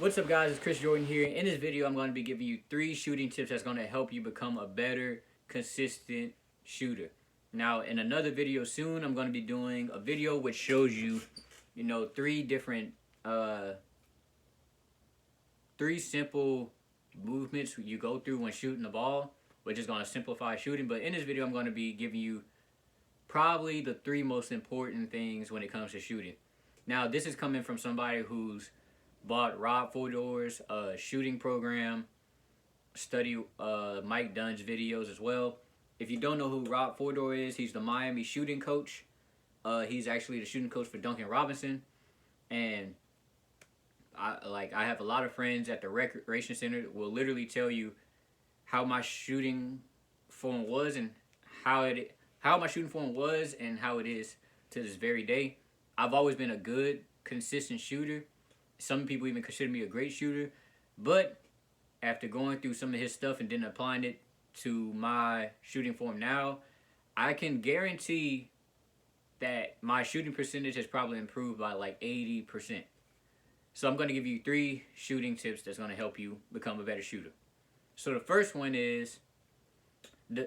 What's up, guys? It's Chris Jordan here. In this video, I'm going to be giving you 3 shooting tips that's going to help you become a better, consistent shooter. Now, in another video soon, I'm going to be doing a video which shows you, 3 different, 3 simple movements you go through when shooting the ball, which is going to simplify shooting. But in this video, I'm going to be giving you probably the 3 most important things when it comes to shooting. Now, this is coming from somebody who's bought Rob Fodor's shooting program, study Mike Dunn's videos as well. If you don't know who Rob Fodor is, he's the Miami shooting coach. He's actually the shooting coach for Duncan Robinson, and I have a lot of friends at the Recreation Center that will literally tell you how my shooting form was and how my shooting form was and how it is to this very day. I've always been a good, consistent shooter. Some people even consider me a great shooter, but after going through some of his stuff and then applying it to my shooting form now, I can guarantee that my shooting percentage has probably improved by like 80%. So I'm going to give you 3 shooting tips that's going to help you become a better shooter. So the first one is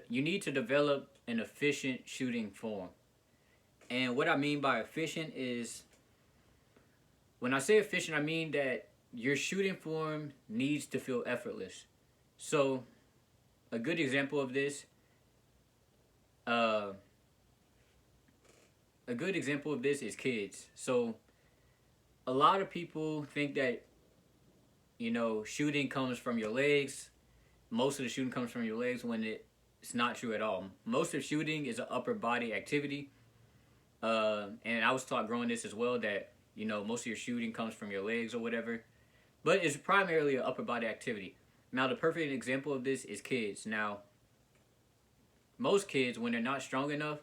you need to develop an efficient shooting form. And what I mean by efficient is, when I say efficient, I mean that your shooting form needs to feel effortless. So, a good example of this, is kids. So, a lot of people think that shooting comes from your legs. Most of the shooting comes from your legs when it's not true at all. Most of shooting is an upper body activity, and I was taught growing this as well that most of your shooting comes from your legs or whatever. But it's primarily an upper body activity. Now, the perfect example of this is kids. Now, most kids, when they're not strong enough,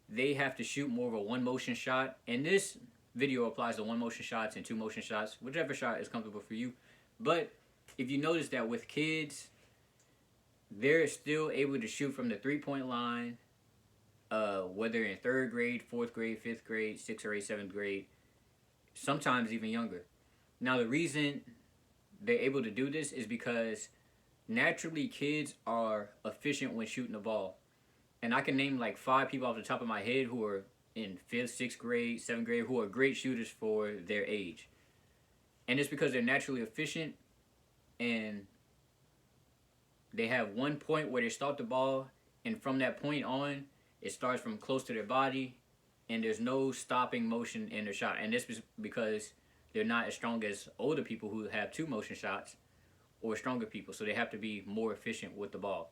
they have to shoot more of a one motion shot. And this video applies to one motion shots and two motion shots, whichever shot is comfortable for you. But if you notice that with kids, they're still able to shoot from the 3-point line, whether in 3rd grade, 4th grade, 5th grade, 6th or 8th, 7th grade, sometimes even younger. Now, the reason they're able to do this is because naturally kids are efficient when shooting the ball. And I can name like 5 people off the top of my head who are in 5th, 6th grade, 7th grade, who are great shooters for their age. And it's because they're naturally efficient and they have one point where they start the ball, and from that point on, it starts from close to their body, and there's no stopping motion in their shot. And this is because they're not as strong as older people who have 2 motion shots, or stronger people, so they have to be more efficient with the ball.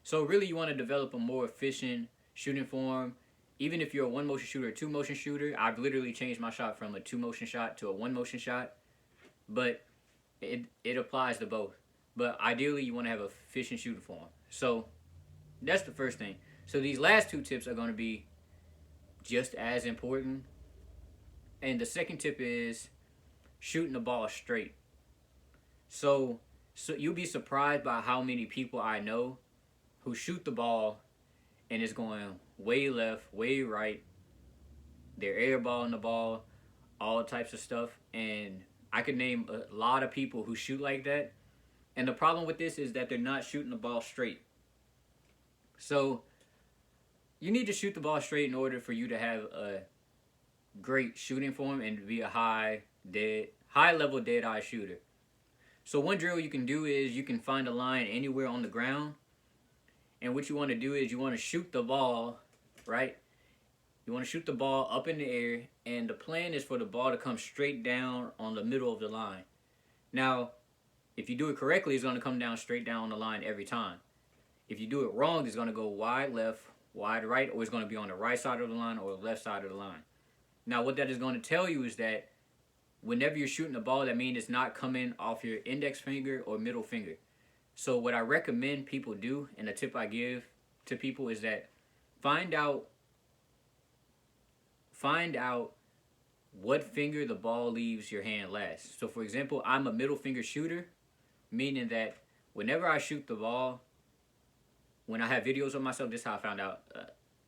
So really, you want to develop a more efficient shooting form. Even if you're a 1 motion shooter or 2 motion shooter, I've literally changed my shot from a 2 motion shot to a 1 motion shot, but it applies to both. But ideally, you want to have an efficient shooting form. So that's the first thing. So these last 2 tips are going to be just as important. And the second tip is shooting the ball straight. So you'll be surprised by how many people I know who shoot the ball and it's going way left, way right. They're airballing the ball, all types of stuff. And I could name a lot of people who shoot like that. And the problem with this is that they're not shooting the ball straight. So you need to shoot the ball straight in order for you to have a great shooting form and be a high level dead eye shooter. So one drill you can do is you can find a line anywhere on the ground, and what you want to do is you want to shoot the ball, right? You want to shoot the ball up in the air, and the plan is for the ball to come straight down on the middle of the line. Now, if you do it correctly, it's going to come down straight down on the line every time. If you do it wrong, it's going to go wide left, wide right, or it's going to be on the right side of the line or the left side of the line. Now, what that is going to tell you is that whenever you're shooting the ball, that means it's not coming off your index finger or middle finger. So what I recommend people do, and the tip I give to people, is that find out what finger the ball leaves your hand last. So for example, I'm a middle finger shooter, meaning that whenever I shoot the ball, when I have videos of myself, this is how I found out.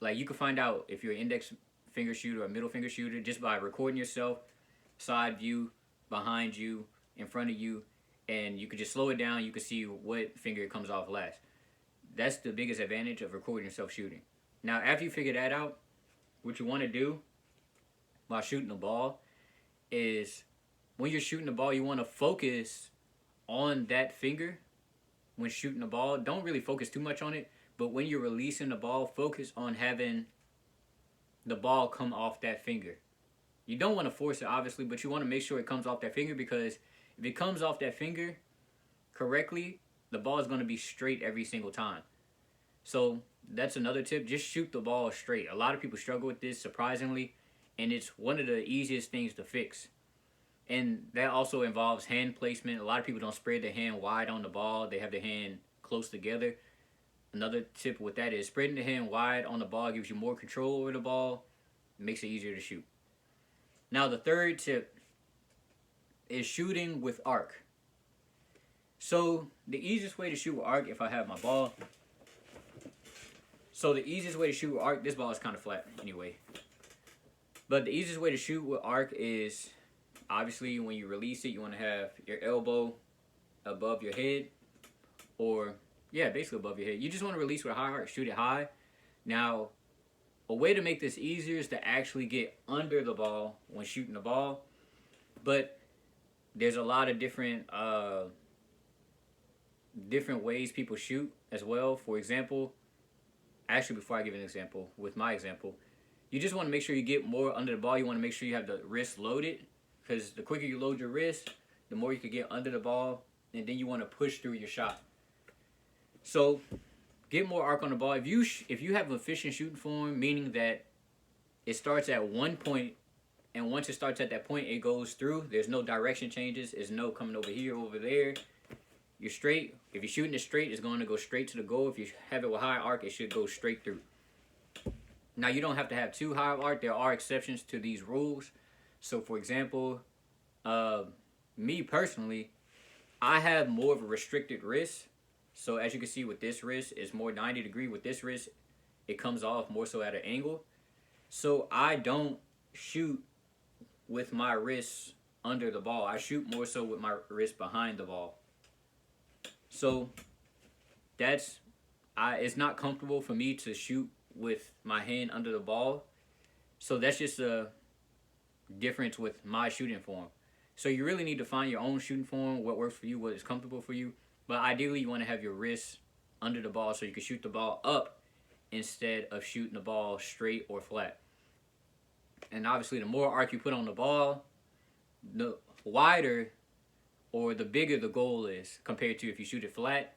Like, you can find out if you're an index finger shooter or middle finger shooter just by recording yourself, side view, behind you, in front of you, and you could just slow it down. You can see what finger it comes off last. That's the biggest advantage of recording yourself shooting. Now, after you figure that out, what you want to do while shooting the ball is, when you're shooting the ball, you want to focus on that finger when shooting the ball. Don't really focus too much on it, but when you're releasing the ball, focus on having the ball come off that finger. You don't want to force it, obviously, but you want to make sure it comes off that finger, because if it comes off that finger correctly, the ball is going to be straight every single time. So that's another tip. Just shoot the ball straight. A lot of people struggle with this, surprisingly, and it's one of the easiest things to fix. And that also involves hand placement. A lot of people don't spread their hand wide on the ball. They have their hand close together. Another tip with that is spreading the hand wide on the ball gives you more control over the ball. It makes it easier to shoot. Now, the third tip is shooting with arc. So the easiest way to shoot with arc, if I have my ball. So the easiest way to shoot with arc, this ball is kind of flat anyway. But the easiest way to shoot with arc is, obviously, when you release it, you want to have your elbow above your head, or yeah, basically above your head. You just want to release with a high arc, shoot it high. Now, a way to make this easier is to actually get under the ball when shooting the ball. But there's a lot of different ways people shoot as well. For example, actually, before I give an example, with my example, you just want to make sure you get more under the ball. You want to make sure you have the wrist loaded, because the quicker you load your wrist, the more you can get under the ball, and then you want to push through your shot. So get more arc on the ball. If you have an efficient shooting form, meaning that it starts at one point, and once it starts at that point, it goes through. There's no direction changes. There's no coming over here, over there. You're straight. If you're shooting it straight, it's going to go straight to the goal. If you have it with high arc, it should go straight through. Now, you don't have to have too high arc. There are exceptions to these rules. So, for example, me personally, I have more of a restricted wrist. So, as you can see with this wrist, it's more 90 degree. With this wrist, it comes off more so at an angle. So, I don't shoot with my wrist under the ball. I shoot more so with my wrist behind the ball. So, it's not comfortable for me to shoot with my hand under the ball. So, that's just a difference with my shooting form. So you really need to find your own shooting form, what works for you, what is comfortable for you. But ideally, you want to have your wrist under the ball so you can shoot the ball up instead of shooting the ball straight or flat. And obviously, the more arc you put on the ball, the wider or the bigger the goal is, compared to if you shoot it flat,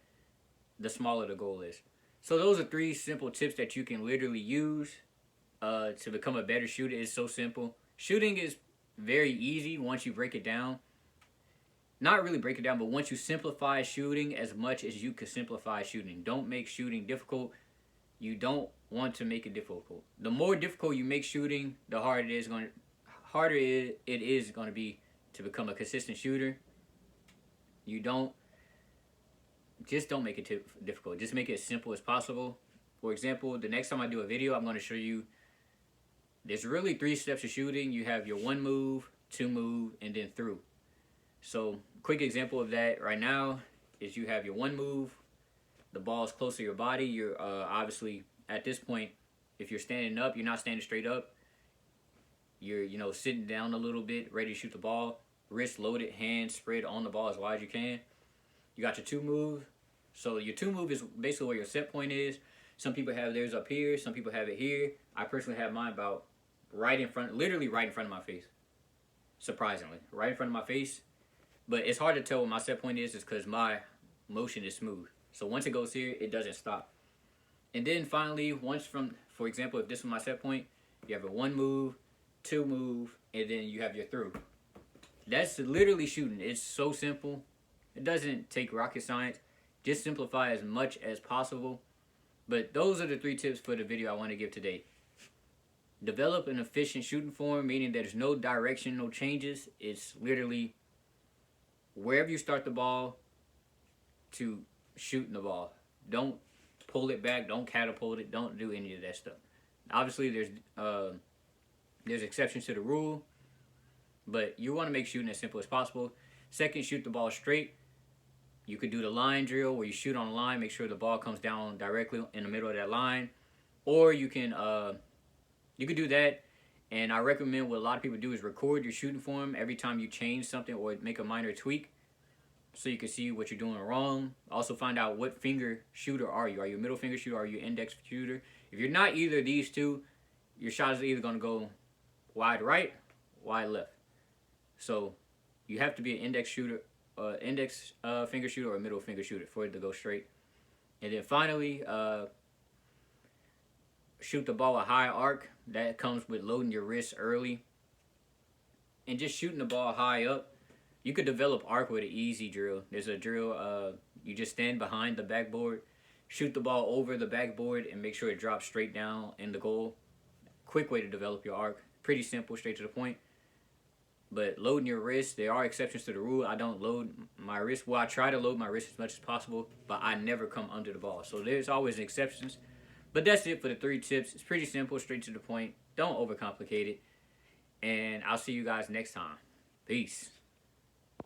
the smaller the goal is. So those are 3 simple tips that you can literally use to become a better shooter. It's so simple. Shooting is very easy once you break it down. Not really break it down, but once you simplify shooting as much as you can simplify shooting. Don't make shooting difficult. You don't want to make it difficult. The more difficult you make shooting, the harder it is going to be to become a consistent shooter. Just don't make it difficult. Just make it as simple as possible. For example, the next time I do a video, I'm going to show you, there's really 3 steps of shooting. You have your 1 move, 2 move, and then through. So, quick example of that right now is you have your 1 move. The ball is close to your body. You're obviously, at this point, if you're standing up, you're not standing straight up. You're, sitting down a little bit, ready to shoot the ball. Wrist loaded, hands spread on the ball as wide as you can. You got your 2 move. So, your 2 move is basically where your set point is. Some people have theirs up here. Some people have it here. I personally have mine about literally right in front of my face. Surprisingly, right in front of my face. But it's hard to tell what my set point is because my motion is smooth. So once it goes here, it doesn't stop. And then finally, for example, if this was my set point, you have a 1 move, 2 move, and then you have your through. That's literally shooting. It's so simple. It doesn't take rocket science. Just simplify as much as possible. But those are the 3 tips for the video I want to give today. Develop an efficient shooting form, meaning there's no direction, no changes. It's literally wherever you start the ball to shooting the ball. Don't pull it back. Don't catapult it. Don't do any of that stuff. Obviously, there's exceptions to the rule, but you want to make shooting as simple as possible. Second, shoot the ball straight. You could do the line drill where you shoot on the line, make sure the ball comes down directly in the middle of that line, or you could do that. And I recommend what a lot of people do is record your shooting form every time you change something or make a minor tweak, so you can see what you're doing wrong. Also, find out what finger shooter are you. Are you a middle finger shooter? Are you an index shooter? If you're not either of these two, your shot is either going to go wide right, wide left. So you have to be an index shooter, finger shooter, or a middle finger shooter for it to go straight. And then finally, shoot the ball a high arc. That comes with loading your wrist early and just shooting the ball high up. You could develop arc with an easy drill. There's a drill, you just stand behind the backboard, shoot the ball over the backboard, and make sure it drops straight down in the goal. Quick way to develop your arc. Pretty simple, straight to the point. But loading your wrist, there are exceptions to the rule. I don't load my wrist. Well, I try to load my wrist as much as possible, but I never come under the ball. So there's always exceptions. But that's it for the 3 tips. It's pretty simple, straight to the point. Don't overcomplicate it. And I'll see you guys next time. Peace.